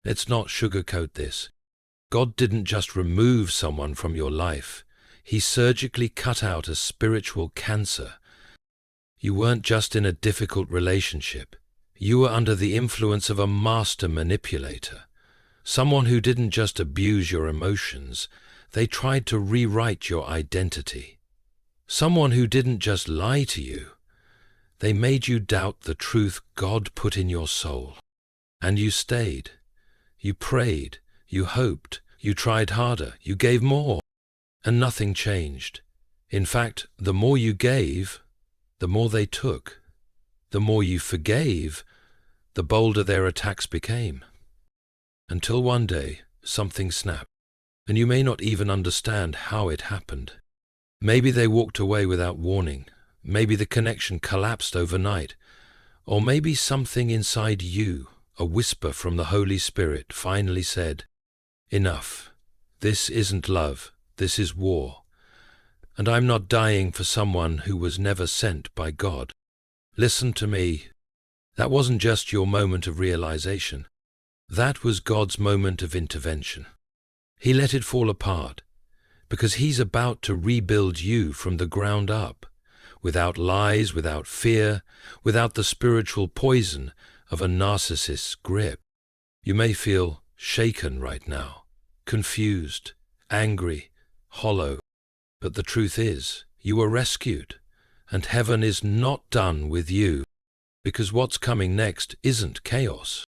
Let's not sugarcoat this. God didn't just remove someone from your life. He surgically cut out a spiritual cancer. You weren't just in a difficult relationship. You were under the influence of a master manipulator. Someone who didn't just abuse your emotions, they tried to rewrite your identity. Someone who didn't just lie to you, they made you doubt the truth God put in your soul. And you stayed. You prayed. You hoped. You tried harder. You gave more. And nothing changed. In fact, the more you gave, the more they took. The more you forgave, the bolder their attacks became. Until one day, something snapped, and you may not even understand how it happened. Maybe they walked away without warning. Maybe the connection collapsed overnight. Or maybe something inside you, a whisper from the Holy Spirit, finally said, "Enough. This isn't love. This is war. And I'm not dying for someone who was never sent by God." Listen to me. That wasn't just your moment of realization. That was God's moment of intervention. He let it fall apart, because He's about to rebuild you from the ground up, without lies, without fear, without the spiritual poison of a narcissist's grip. You may feel shaken right now, confused, angry, hollow, but the truth is, you were rescued, and heaven is not done with you, because what's coming next isn't chaos.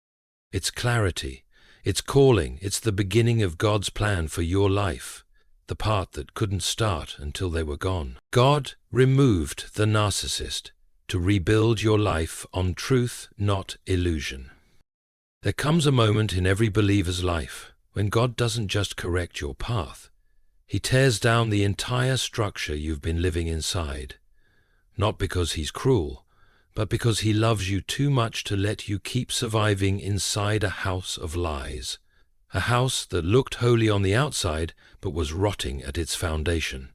It's clarity, it's calling, it's the beginning of God's plan for your life, the part that couldn't start until they were gone. God removed the narcissist to rebuild your life on truth, not illusion. There comes a moment in every believer's life when God doesn't just correct your path. He tears down the entire structure you've been living inside, not because He's cruel, but because He loves you too much to let you keep surviving inside a house of lies, a house that looked holy on the outside but was rotting at its foundation.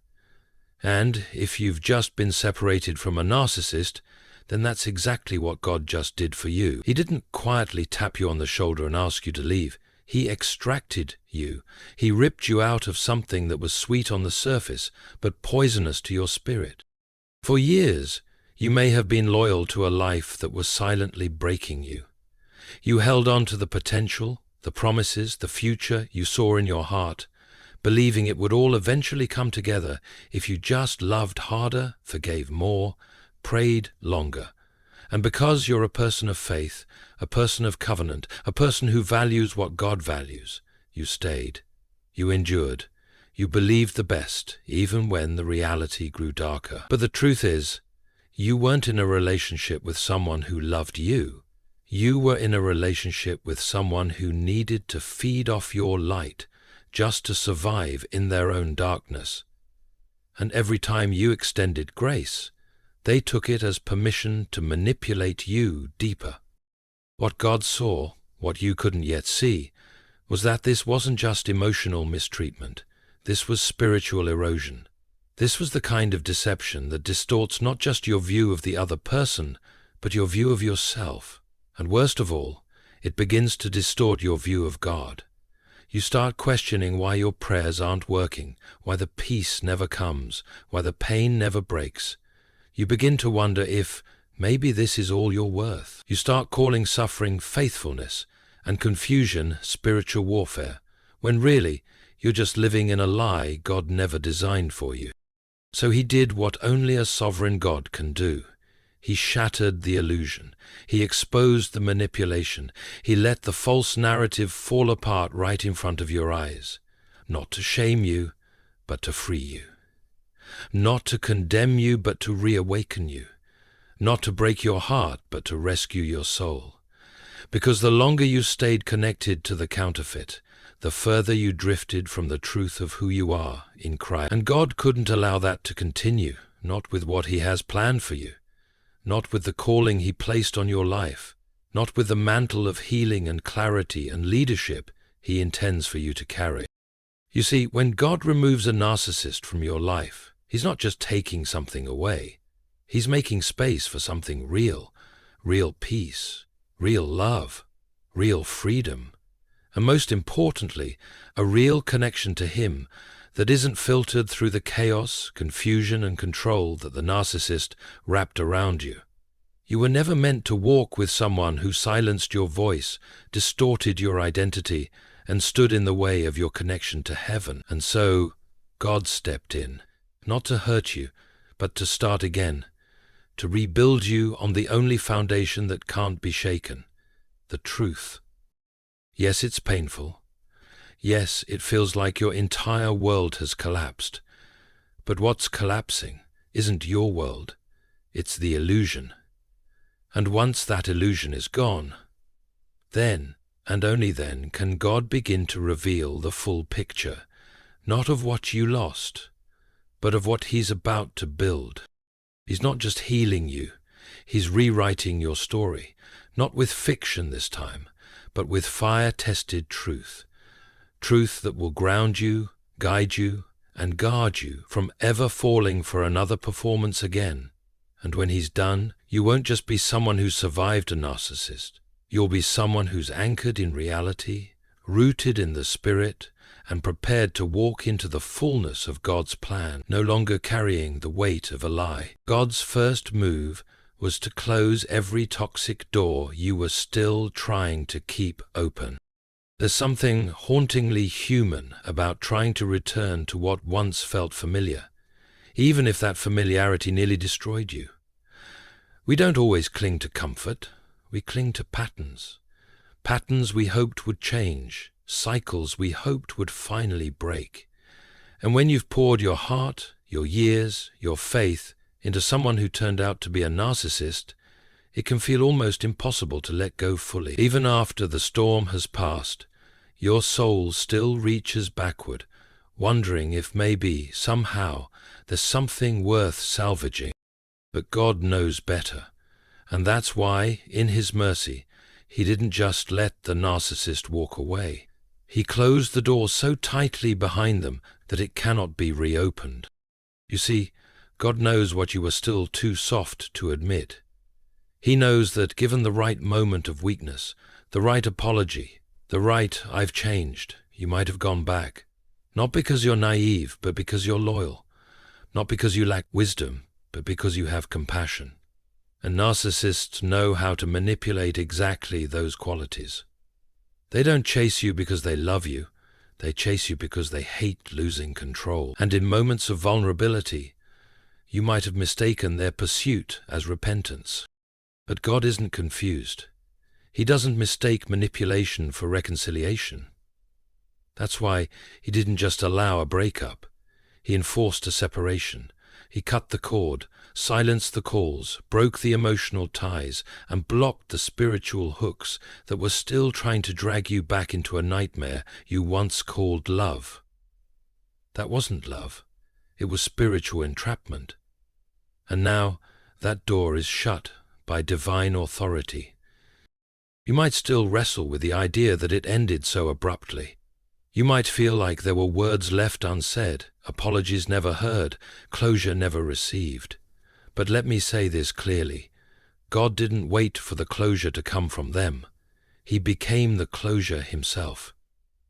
And if you've just been separated from a narcissist, then that's exactly what God just did for you. He didn't quietly tap you on the shoulder and ask you to leave. He extracted you. He ripped you out of something that was sweet on the surface, but poisonous to your spirit. For years, you may have been loyal to a life that was silently breaking you. You held on to the potential, the promises, the future you saw in your heart, believing it would all eventually come together if you just loved harder, forgave more, prayed longer. And because you're a person of faith, a person of covenant, a person who values what God values, you stayed. You endured. You believed the best, even when the reality grew darker. But the truth is, you weren't in a relationship with someone who loved you. You were in a relationship with someone who needed to feed off your light just to survive in their own darkness. And every time you extended grace, they took it as permission to manipulate you deeper. What God saw, what you couldn't yet see, was that this wasn't just emotional mistreatment. This was spiritual erosion. This was the kind of deception that distorts not just your view of the other person, but your view of yourself. And worst of all, it begins to distort your view of God. You start questioning why your prayers aren't working, why the peace never comes, why the pain never breaks. You begin to wonder if maybe this is all you're worth. You start calling suffering faithfulness and confusion spiritual warfare, when really you're just living in a lie God never designed for you. So He did what only a sovereign God can do. He shattered the illusion. He exposed the manipulation. He let the false narrative fall apart right in front of your eyes, not to shame you, but to free you. Not to condemn you, but to reawaken you. Not to break your heart, but to rescue your soul. Because the longer you stayed connected to the counterfeit, the further you drifted from the truth of who you are in Christ. And God couldn't allow that to continue, not with what He has planned for you, not with the calling He placed on your life, not with the mantle of healing and clarity and leadership He intends for you to carry. You see, when God removes a narcissist from your life, He's not just taking something away. He's making space for something real, real peace, real love, real freedom. and most importantly, a real connection to him that isn't filtered through the chaos, confusion, and control that the narcissist wrapped around you. You were never meant to walk with someone who silenced your voice, distorted your identity, and stood in the way of your connection to heaven. And so, God stepped in, not to hurt you, but to start again, to rebuild you on the only foundation that can't be shaken, the truth. Yes, it's painful. Yes, it feels like your entire world has collapsed. But what's collapsing isn't your world, it's the illusion. And once that illusion is gone, then, and only then, can God begin to reveal the full picture, not of what you lost, but of what He's about to build. He's not just healing you, He's rewriting your story, not with fiction this time, but with fire-tested truth. Truth that will ground you, guide you, and guard you from ever falling for another performance again. And when He's done, you won't just be someone who survived a narcissist. You'll be someone who's anchored in reality, rooted in the Spirit, and prepared to walk into the fullness of God's plan, no longer carrying the weight of a lie. God's first move was to close every toxic door you were still trying to keep open. There's something hauntingly human about trying to return to what once felt familiar, even if that familiarity nearly destroyed you. We don't always cling to comfort, we cling to patterns. Patterns we hoped would change, cycles we hoped would finally break. And when you've poured your heart, your years, your faith into someone who turned out to be a narcissist, it can feel almost impossible to let go fully. Even after the storm has passed, your soul still reaches backward, wondering if maybe, somehow, there's something worth salvaging. But God knows better, and that's why, in His mercy, He didn't just let the narcissist walk away. He closed the door so tightly behind them that it cannot be reopened. You see, God knows what you are still too soft to admit. He knows that given the right moment of weakness, the right apology, the right "I've changed," you might have gone back. Not because you're naive, but because you're loyal. Not because you lack wisdom, but because you have compassion. And narcissists know how to manipulate exactly those qualities. They don't chase you because they love you. They chase you because they hate losing control. And in moments of vulnerability, you might have mistaken their pursuit as repentance. But God isn't confused. He doesn't mistake manipulation for reconciliation. That's why He didn't just allow a breakup. He enforced a separation. He cut the cord, silenced the calls, broke the emotional ties, and blocked the spiritual hooks that were still trying to drag you back into a nightmare you once called love. That wasn't love. It was spiritual entrapment. And now that door is shut by divine authority. You might still wrestle with the idea that it ended so abruptly. You might feel like there were words left unsaid, apologies never heard, closure never received. But let me say this clearly. God didn't wait for the closure to come from them. He became the closure Himself.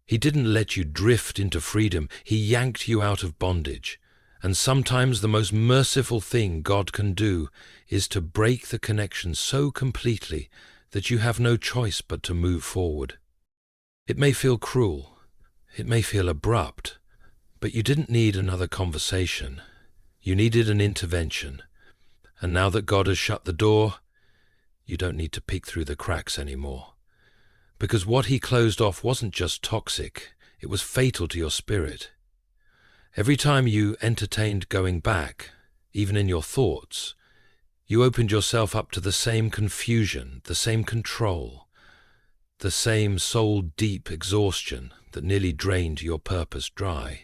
He didn't let you drift into freedom. He yanked you out of bondage. And sometimes the most merciful thing God can do is to break the connection so completely that you have no choice but to move forward. It may feel cruel. It may feel abrupt, but you didn't need another conversation. You needed an intervention. And now that God has shut the door, you don't need to peek through the cracks anymore. Because what He closed off wasn't just toxic, it was fatal to your spirit. Every time you entertained going back, even in your thoughts, you opened yourself up to the same confusion, the same control, the same soul-deep exhaustion that nearly drained your purpose dry.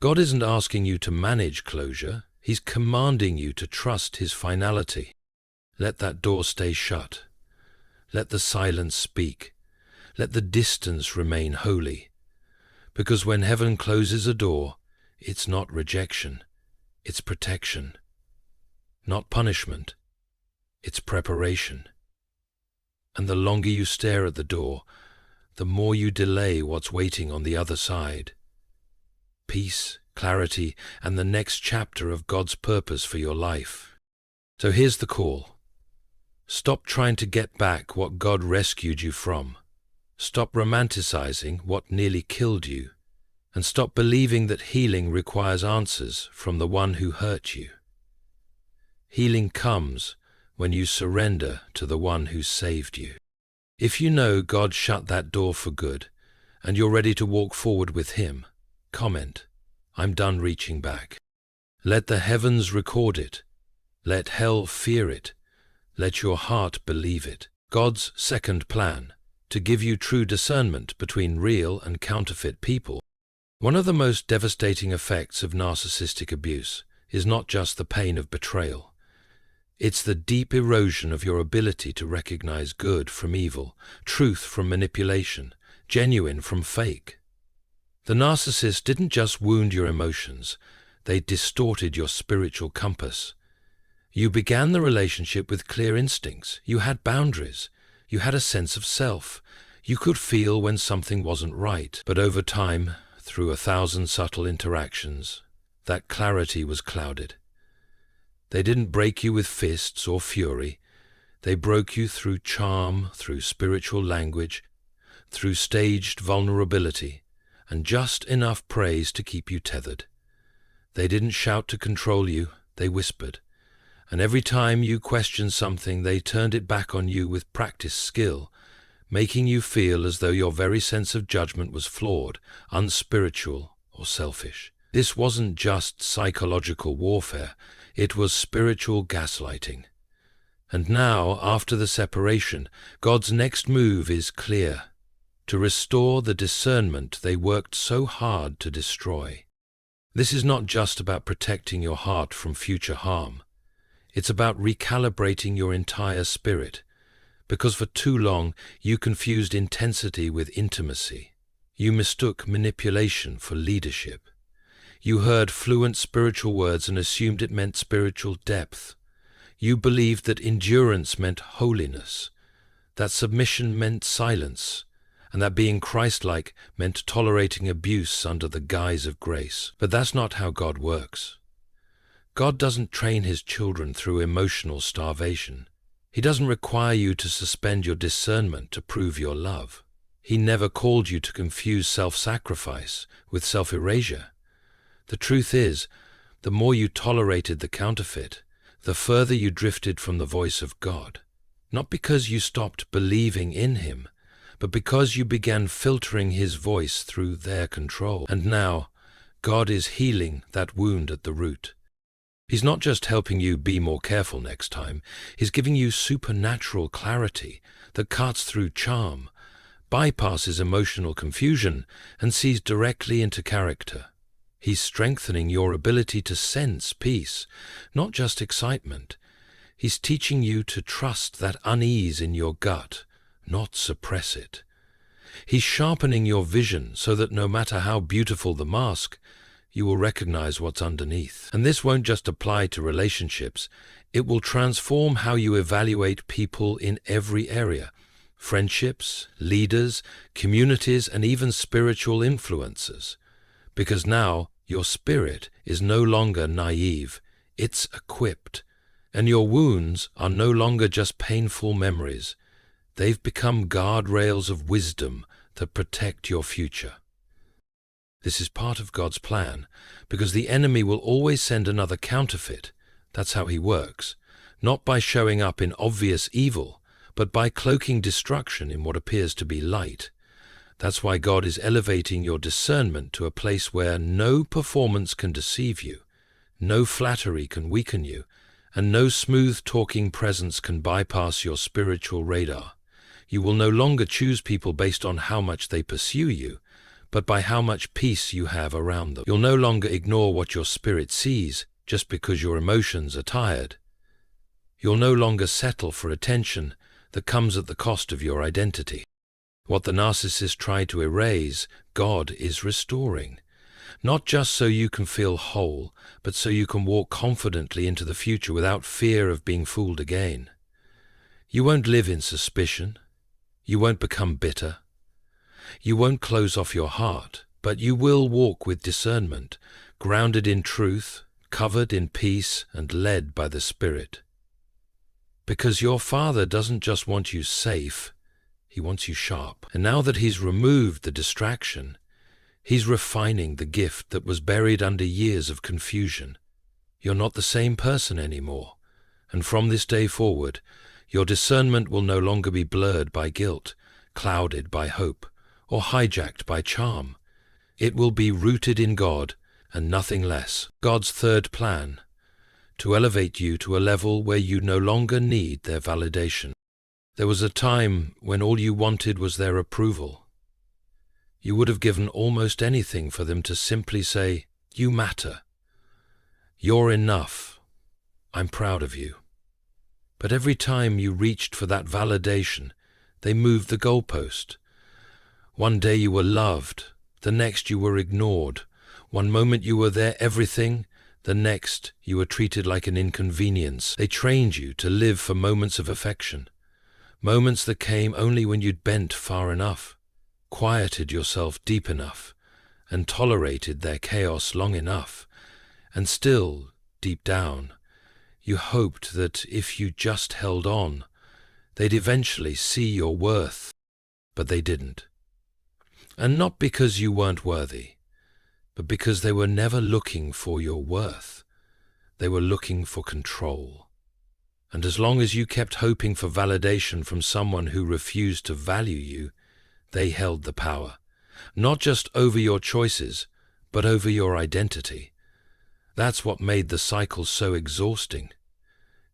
God isn't asking you to manage closure. He's commanding you to trust His finality. Let that door stay shut. Let the silence speak. Let the distance remain holy. Because when heaven closes a door, it's not rejection, it's protection. Not punishment, it's preparation. And the longer you stare at the door, the more you delay what's waiting on the other side. Peace, clarity, and the next chapter of God's purpose for your life. So here's the call. Stop trying to get back what God rescued you from. Stop romanticizing what nearly killed you. And stop believing that healing requires answers from the one who hurt you. Healing comes when you surrender to the one who saved you. If you know God shut that door for good, and you're ready to walk forward with Him, comment, "I'm done reaching back." Let the heavens record it. Let hell fear it. Let your heart believe it. God's second plan, to give you true discernment between real and counterfeit people. One of the most devastating effects of narcissistic abuse is not just the pain of betrayal. It's the deep erosion of your ability to recognize good from evil, truth from manipulation, genuine from fake. The narcissist didn't just wound your emotions, they distorted your spiritual compass. You began the relationship with clear instincts, you had boundaries, you had a sense of self, you could feel when something wasn't right, but over time, through 1,000 subtle interactions, that clarity was clouded. They didn't break you with fists or fury. They broke you through charm, through spiritual language, through staged vulnerability, and just enough praise to keep you tethered. They didn't shout to control you, they whispered. And every time you questioned something, they turned it back on you with practiced skill, making you feel as though your very sense of judgment was flawed, unspiritual, or selfish. This wasn't just psychological warfare, it was spiritual gaslighting. And now, after the separation, God's next move is clear: to restore the discernment they worked so hard to destroy. This is not just about protecting your heart from future harm. It's about recalibrating your entire spirit, because for too long you confused intensity with intimacy. You mistook manipulation for leadership. You heard fluent spiritual words and assumed it meant spiritual depth. You believed that endurance meant holiness, that submission meant silence, and that being Christ-like meant tolerating abuse under the guise of grace. But that's not how God works. God doesn't train His children through emotional starvation. He doesn't require you to suspend your discernment to prove your love. He never called you to confuse self-sacrifice with self-erasure. The truth is, the more you tolerated the counterfeit, the further you drifted from the voice of God. Not because you stopped believing in Him, but because you began filtering His voice through their control. And now, God is healing that wound at the root. He's not just helping you be more careful next time, He's giving you supernatural clarity that cuts through charm, bypasses emotional confusion, and sees directly into character. He's strengthening your ability to sense peace, not just excitement. He's teaching you to trust that unease in your gut, not suppress it. He's sharpening your vision so that no matter how beautiful the mask, you will recognize what's underneath. And this won't just apply to relationships. It will transform how you evaluate people in every area: friendships, leaders, communities, and even spiritual influencers. Because now, your spirit is no longer naive, it's equipped. And your wounds are no longer just painful memories. They've become guardrails of wisdom that protect your future. This is part of God's plan, because the enemy will always send another counterfeit. That's how he works. Not by showing up in obvious evil, but by cloaking destruction in what appears to be light. That's why God is elevating your discernment to a place where no performance can deceive you, no flattery can weaken you, and no smooth-talking presence can bypass your spiritual radar. You will no longer choose people based on how much they pursue you, but by how much peace you have around them. You'll no longer ignore what your spirit sees just because your emotions are tired. You'll no longer settle for attention that comes at the cost of your identity. What the narcissist tried to erase, God is restoring. Not just so you can feel whole, but so you can walk confidently into the future without fear of being fooled again. You won't live in suspicion. You won't become bitter. You won't close off your heart, but you will walk with discernment, grounded in truth, covered in peace, and led by the Spirit. Because your Father doesn't just want you safe, He wants you sharp. And now that He's removed the distraction, He's refining the gift that was buried under years of confusion. You're not the same person anymore, and from this day forward, your discernment will no longer be blurred by guilt, clouded by hope, or hijacked by charm. It will be rooted in God and nothing less. God's third plan, to elevate you to a level where you no longer need their validation. There was a time when all you wanted was their approval. You would have given almost anything for them to simply say, "You matter. You're enough. I'm proud of you." But every time you reached for that validation, they moved the goalpost. One day you were loved, the next you were ignored. One moment you were their everything, the next you were treated like an inconvenience. They trained you to live for moments of affection, moments that came only when you'd bent far enough, quieted yourself deep enough, and tolerated their chaos long enough. And still, deep down, you hoped that if you just held on, they'd eventually see your worth. But they didn't. And not because you weren't worthy, but because they were never looking for your worth. They were looking for control. And as long as you kept hoping for validation from someone who refused to value you, they held the power, not just over your choices, but over your identity. That's what made the cycle so exhausting.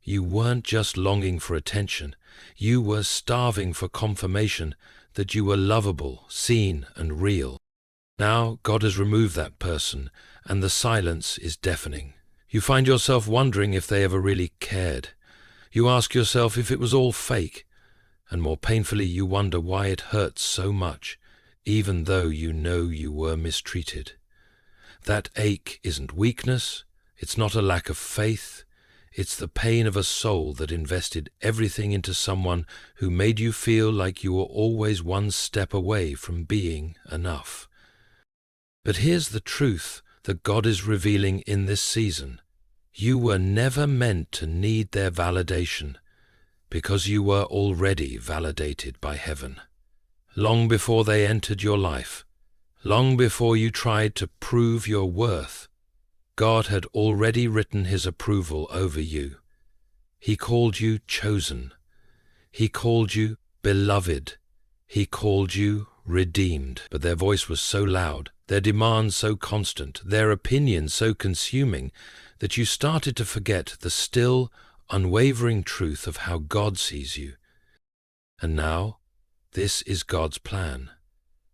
You weren't just longing for attention, you were starving for confirmation that you were lovable, seen, and real. Now God has removed that person, and the silence is deafening. You find yourself wondering if they ever really cared. You ask yourself if it was all fake, and more painfully you wonder why it hurts so much, even though you know you were mistreated. That ache isn't weakness, it's not a lack of faith, it's the pain of a soul that invested everything into someone who made you feel like you were always one step away from being enough. But here's the truth that God is revealing in this season. You were never meant to need their validation, because you were already validated by heaven. Long before they entered your life, long before you tried to prove your worth, God had already written His approval over you. He called you chosen. He called you beloved. He called you redeemed. But their voice was so loud, their demands so constant, their opinions so consuming, that you started to forget the still, unwavering truth of how God sees you. And now, this is God's plan.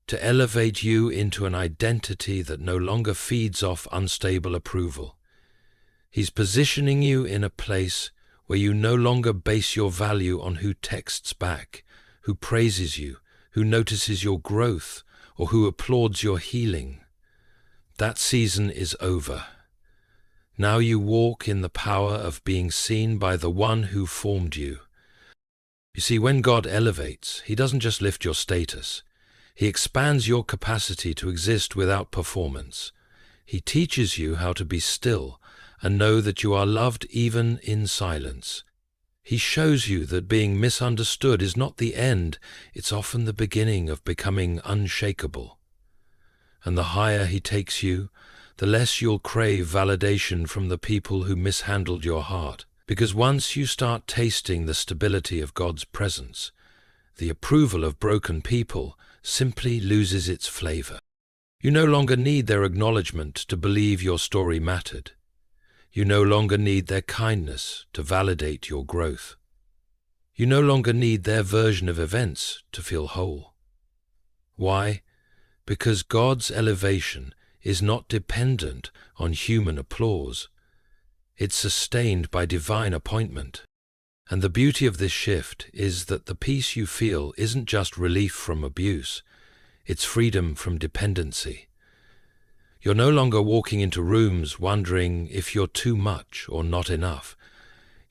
To elevate you into an identity that no longer feeds off unstable approval. He's positioning you in a place where you no longer base your value on who texts back, who praises you, who notices your growth, or who applauds your healing. That season is over. Now you walk in the power of being seen by the one who formed you. You see, when God elevates, He doesn't just lift your status. He expands your capacity to exist without performance. He teaches you how to be still and know that you are loved even in silence. He shows you that being misunderstood is not the end, it's often the beginning of becoming unshakable. And the higher He takes you, the less you'll crave validation from the people who mishandled your heart. Because once you start tasting the stability of God's presence, the approval of broken people simply loses its flavor. You no longer need their acknowledgement to believe your story mattered. You no longer need their kindness to validate your growth. You no longer need their version of events to feel whole. Why? Because God's elevation is not dependent on human applause. It's sustained by divine appointment. And the beauty of this shift is that the peace you feel isn't just relief from abuse, it's freedom from dependency. You're no longer walking into rooms wondering if you're too much or not enough.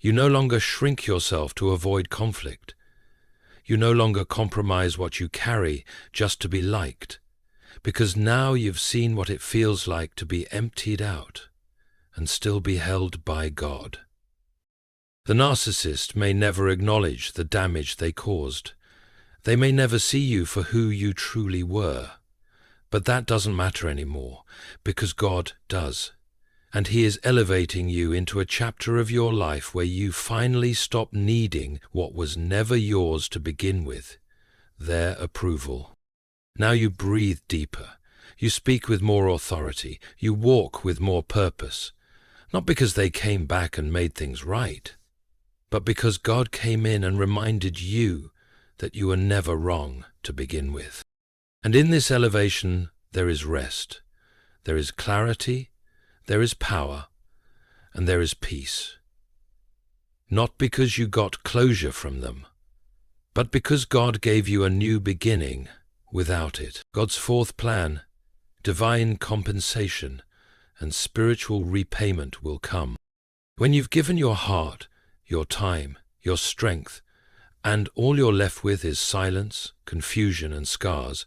You no longer shrink yourself to avoid conflict. You no longer compromise what you carry just to be liked, because now you've seen what it feels like to be emptied out and still be held by God. The narcissist may never acknowledge the damage they caused. They may never see you for who you truly were. But that doesn't matter anymore, because God does. And He is elevating you into a chapter of your life where you finally stop needing what was never yours to begin with, their approval. Now you breathe deeper. You speak with more authority. You walk with more purpose. Not because they came back and made things right, but because God came in and reminded you that you were never wrong to begin with. And in this elevation, there is rest, there is clarity, there is power, and there is peace. Not because you got closure from them, but because God gave you a new beginning without it. God's fourth plan, divine compensation and spiritual repayment will come. When you've given your heart, your time, your strength, and all you're left with is silence, confusion, and scars,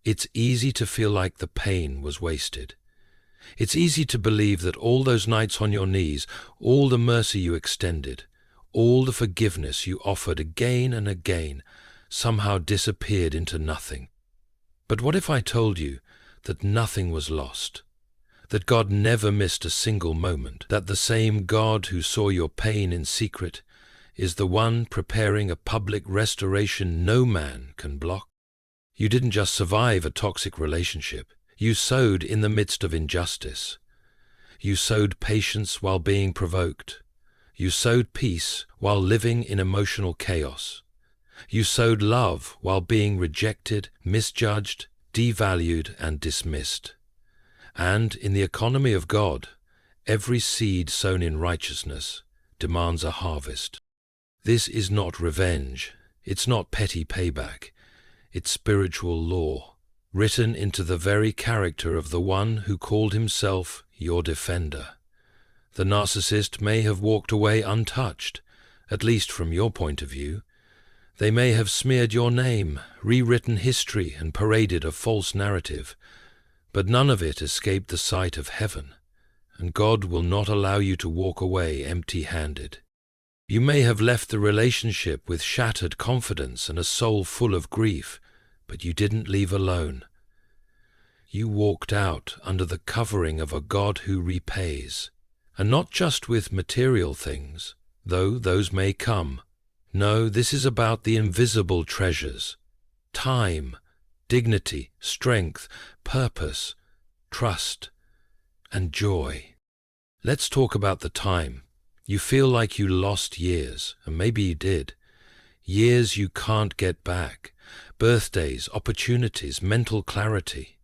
it's easy to feel like the pain was wasted. It's easy to believe that all those nights on your knees, all the mercy you extended, all the forgiveness you offered again and again, somehow disappeared into nothing. But what if I told you that nothing was lost? That God never missed a single moment, that the same God who saw your pain in secret is the one preparing a public restoration no man can block? You didn't just survive a toxic relationship. You sowed in the midst of injustice. You sowed patience while being provoked. You sowed peace while living in emotional chaos. You sowed love while being rejected, misjudged, devalued, and dismissed. And in the economy of God, every seed sown in righteousness demands a harvest. This is not revenge. It's not petty payback. It's spiritual law, written into the very character of the one who called himself your defender. The narcissist may have walked away untouched, at least from your point of view. They may have smeared your name, rewritten history, and paraded a false narrative, but none of it escaped the sight of heaven, and God will not allow you to walk away empty-handed. You may have left the relationship with shattered confidence and a soul full of grief, but you didn't leave alone. You walked out under the covering of a God who repays, and not just with material things, though those may come. No, this is about the invisible treasures: time, dignity, strength, purpose, trust, and joy. Let's talk about the time. You feel like you lost years, and maybe you did. Years you can't get back. Birthdays, opportunities, mental clarity.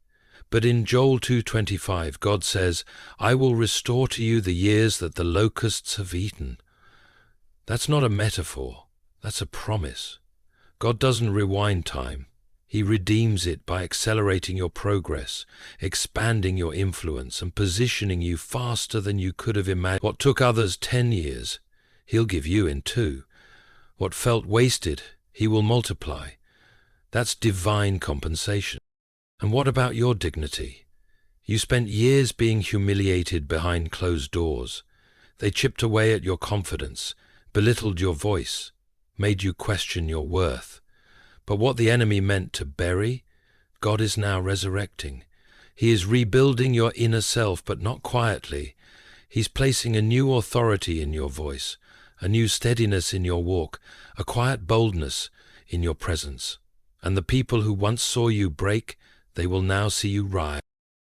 But in Joel 2:25, God says, "I will restore to you the years that the locusts have eaten." That's not a metaphor. That's a promise. God doesn't rewind time. He redeems it by accelerating your progress, expanding your influence, and positioning you faster than you could have imagined. What took others 10 years, He'll give you in 2. What felt wasted, He will multiply. That's divine compensation. And what about your dignity? You spent years being humiliated behind closed doors. They chipped away at your confidence, belittled your voice, made you question your worth. But what the enemy meant to bury, God is now resurrecting. He is rebuilding your inner self, but not quietly. He's placing a new authority in your voice, a new steadiness in your walk, a quiet boldness in your presence. And the people who once saw you break, they will now see you rise.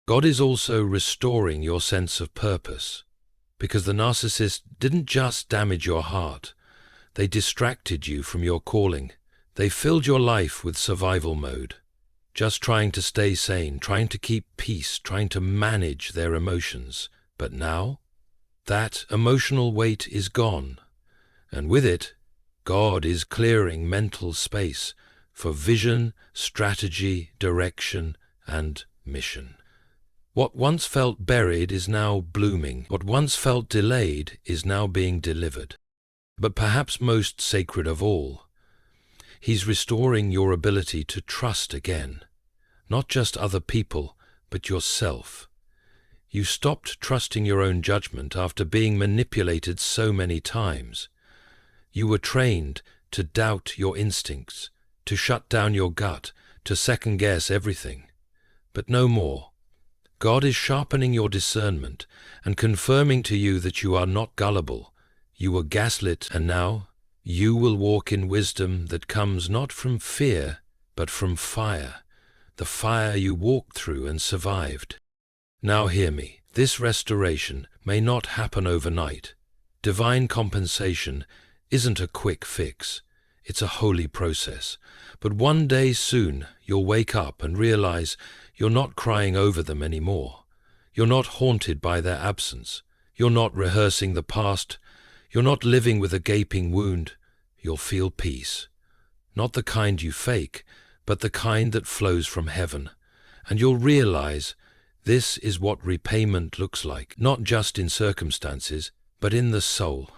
God is also restoring your sense of purpose, because the narcissist didn't just damage your heart. They distracted you from your calling. They filled your life with survival mode, just trying to stay sane, trying to keep peace, trying to manage their emotions. But now, that emotional weight is gone, and with it, God is clearing mental space for vision, strategy, direction, and mission. What once felt buried is now blooming. What once felt delayed is now being delivered. But perhaps most sacred of all, He's restoring your ability to trust again, not just other people, but yourself. You stopped trusting your own judgment after being manipulated so many times. You were trained to doubt your instincts, to shut down your gut, to second-guess everything. But no more. God is sharpening your discernment and confirming to you that you are not gullible. You were gaslit, and now you will walk in wisdom that comes not from fear, but from fire, the fire you walked through and survived. Now hear me. This restoration may not happen overnight. Divine compensation isn't a quick fix. It's a holy process. But one day soon you'll wake up and realize you're not crying over them anymore. You're not haunted by their absence. You're not rehearsing the past. You're not living with a gaping wound. You'll feel peace. Not the kind you fake, but the kind that flows from heaven. And you'll realize this is what repayment looks like, not just in circumstances, but in the soul.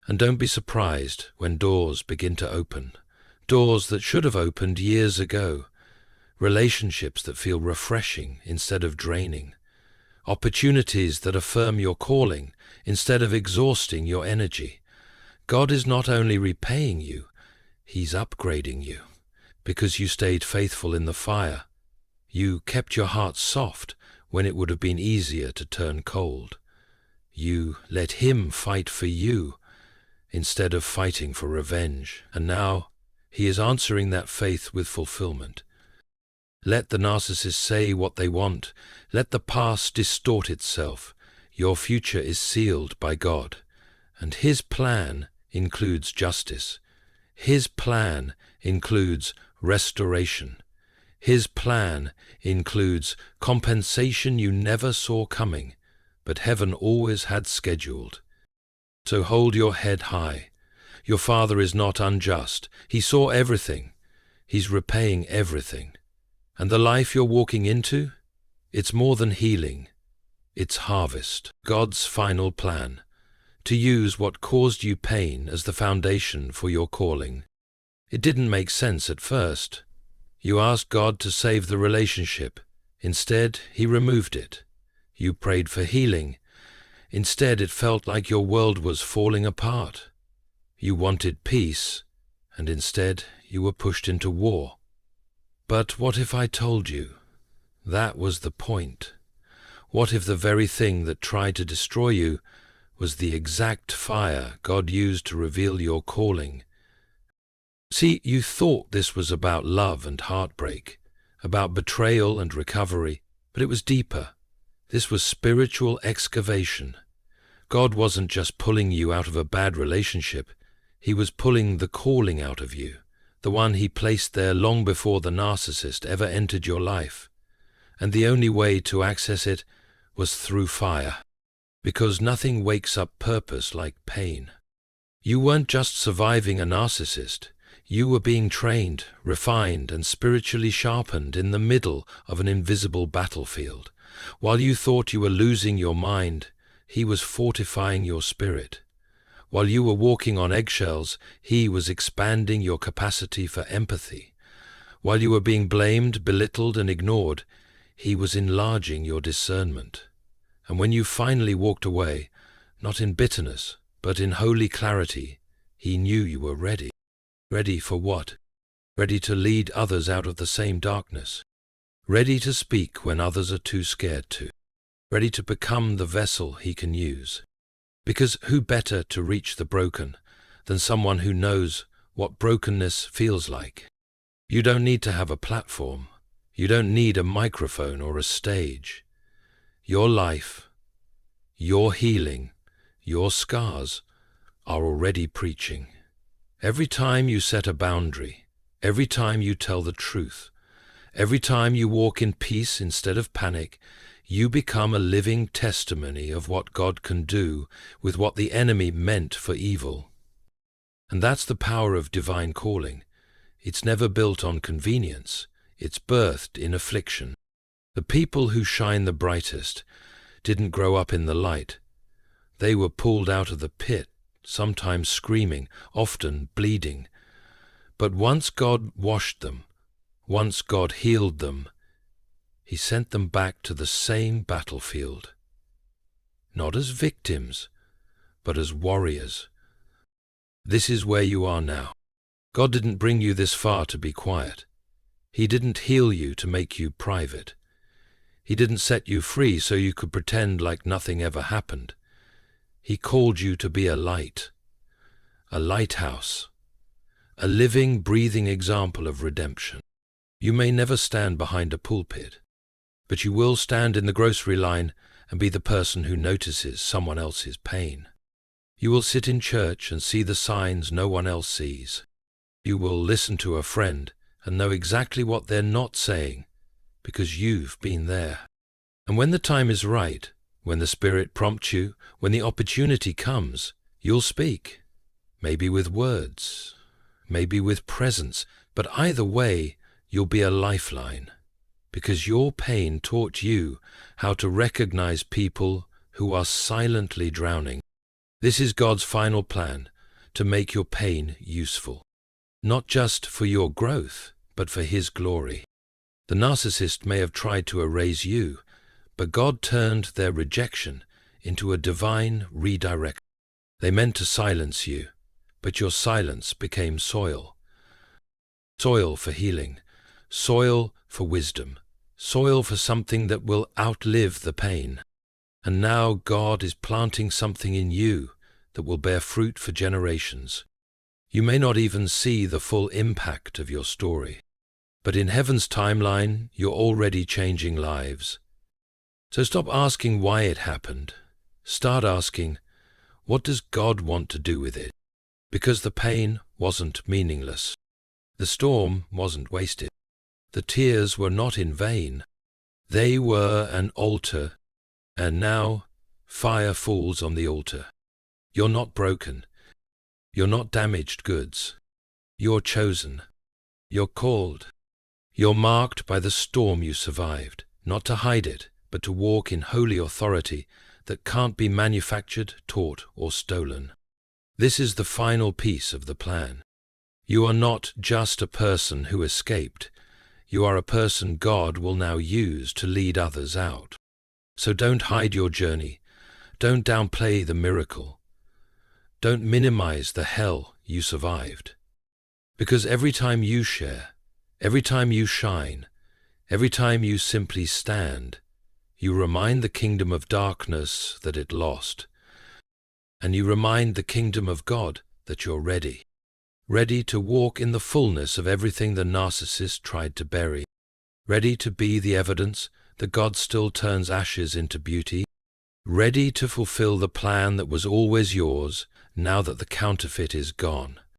And don't be surprised when doors begin to open. Doors that should have opened years ago. Relationships that feel refreshing instead of draining. Opportunities that affirm your calling instead of exhausting your energy. God is not only repaying you, He's upgrading you. Because you stayed faithful in the fire. You kept your heart soft when it would have been easier to turn cold. You let Him fight for you instead of fighting for revenge. And now He is answering that faith with fulfillment. Let the narcissist say what they want. Let the past distort itself. Your future is sealed by God. And His plan includes justice. His plan includes restoration. His plan includes compensation you never saw coming, but heaven always had scheduled. So hold your head high. Your Father is not unjust. He saw everything. He's repaying everything. And the life you're walking into, it's more than healing. It's harvest. God's final plan. To use what caused you pain as the foundation for your calling. It didn't make sense at first. You asked God to save the relationship. Instead, He removed it. You prayed for healing. Instead, it felt like your world was falling apart. You wanted peace, and instead you were pushed into war. But what if I told you that was the point? What if the very thing that tried to destroy you was the exact fire God used to reveal your calling? See, you thought this was about love and heartbreak, about betrayal and recovery, but it was deeper. This was spiritual excavation. God wasn't just pulling you out of a bad relationship. He was pulling the calling out of you, the one He placed there long before the narcissist ever entered your life. And the only way to access it was through fire, because nothing wakes up purpose like pain. You weren't just surviving a narcissist. You were being trained, refined, and spiritually sharpened in the middle of an invisible battlefield. While you thought you were losing your mind, He was fortifying your spirit. While you were walking on eggshells, He was expanding your capacity for empathy. While you were being blamed, belittled, and ignored, He was enlarging your discernment. And when you finally walked away, not in bitterness, but in holy clarity, He knew you were ready. Ready for what? Ready to lead others out of the same darkness. Ready to speak when others are too scared to. Ready to become the vessel He can use. Because who better to reach the broken than someone who knows what brokenness feels like? You don't need to have a platform. You don't need a microphone or a stage. Your life, your healing, your scars are already preaching. Every time you set a boundary, every time you tell the truth, every time you walk in peace instead of panic, you become a living testimony of what God can do with what the enemy meant for evil. And that's the power of divine calling. It's never built on convenience. It's birthed in affliction. The people who shine the brightest didn't grow up in the light. They were pulled out of the pit, sometimes screaming, often bleeding. But once God washed them, once God healed them, He sent them back to the same battlefield. Not as victims, but as warriors. This is where you are now. God didn't bring you this far to be quiet. He didn't heal you to make you private. He didn't set you free so you could pretend like nothing ever happened. He called you to be a light, a lighthouse, a living, breathing example of redemption. You may never stand behind a pulpit, but you will stand in the grocery line and be the person who notices someone else's pain. You will sit in church and see the signs no one else sees. You will listen to a friend and know exactly what they're not saying, because you've been there. And when the time is right, when the Spirit prompts you, when the opportunity comes, you'll speak. Maybe with words, maybe with presence, but either way, you'll be a lifeline, because your pain taught you how to recognize people who are silently drowning. This is God's final plan, to make your pain useful, not just for your growth, but for His glory. The narcissist may have tried to erase you, but God turned their rejection into a divine redirect. They meant to silence you, but your silence became soil. Soil for healing, soil for wisdom, soil for something that will outlive the pain. And now God is planting something in you that will bear fruit for generations. You may not even see the full impact of your story, but in heaven's timeline, you're already changing lives. So stop asking why it happened. Start asking, what does God want to do with it? Because the pain wasn't meaningless. The storm wasn't wasted. The tears were not in vain. They were an altar, and now fire falls on the altar. You're not broken. You're not damaged goods. You're chosen. You're called. You're marked by the storm you survived, not to hide it, but to walk in holy authority that can't be manufactured, taught, or stolen. This is the final piece of the plan. You are not just a person who escaped. You are a person God will now use to lead others out. So don't hide your journey. Don't downplay the miracle. Don't minimize the hell you survived. Because every time you share, every time you shine, every time you simply stand, you remind the kingdom of darkness that it lost. And you remind the kingdom of God that you're ready. Ready to walk in the fullness of everything the narcissist tried to bury. Ready to be the evidence that God still turns ashes into beauty. Ready to fulfill the plan that was always yours now that the counterfeit is gone.